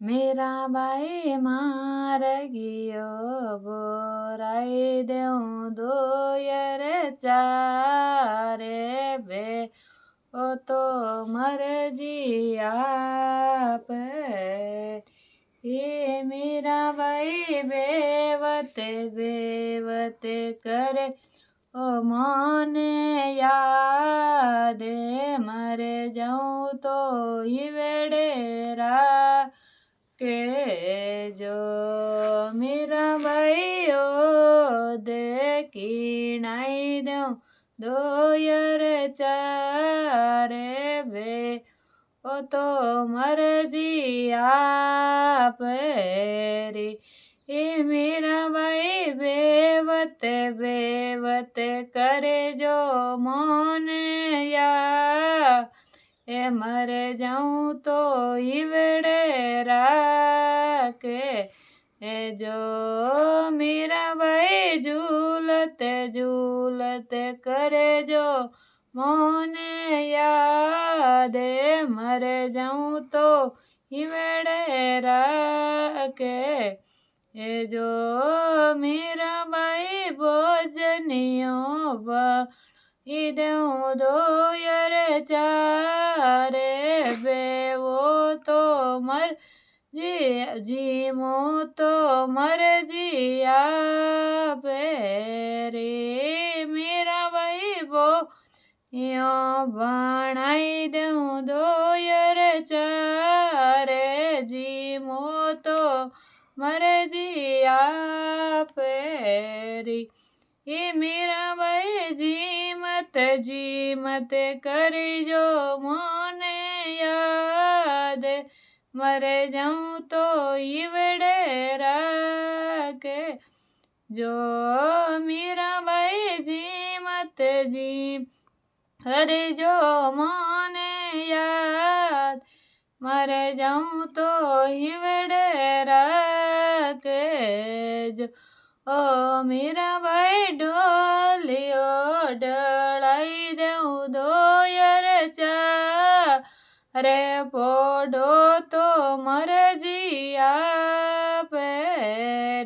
મીરાબાઈ મારગીયો બોરાઈ દેઉં દોયર ચારે બે ઓ તો મરજી આપે હે મીરાબાઈ બેવતે બેવતે કરે ઓ મને યાદ મરે જાઉં તો ઈવેડે કે જો મીરાબાઈ ઓ દેખીણાઈ દઉં દોયર ચારે બે ઓ તો મરજી આપેરી એ મીરાબાઈ બેવતે કરે જો મોને એ મરે જાઉં તો ઈવડે રાખે એ જો મીરાબાઈ ઝૂલતે ઝૂલતે કરે જો મોને યાદ મરે જાઉં તો ઈવડે રાખે એ જો મીરાબાઈ ભોજનિયો ઈ દઉં દોયર ચારે બેવો તો જીમો તો મરજી આપે રે મીરાબાઈ ભણાઈ દઉં દોયર ચારે જીમો તો મરજી આપે રી એ મીરાબાઈ જીમત કરજો મને યાદ મરે જાઉં તો ઈવડે રાખે જો મીરાબાઈ જીમત કરજો મને યાદ મરે જાઉં તો ઈવડે રાખે જો ઓ મીરાબાઈ ઢોલિયો ઢળાઈ દઉં દોયર ચારે પોડો તો મરજી આપે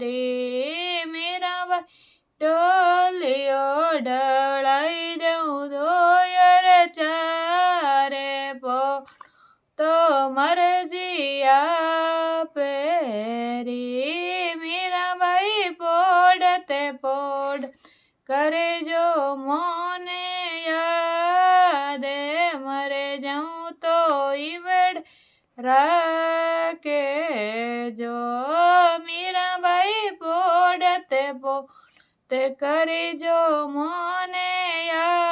રી મીરાબાઈ ઢોલિયો ઢળાઈ દઉં દોયર ચારે તો મરજી આપે રી મીરાબાઈ પોડ કરે જો મોને યાદ મરે જાઉં તો ઈવડ રાખે જો મીરાબાઈ પોડતે કરે જો મોને યાદ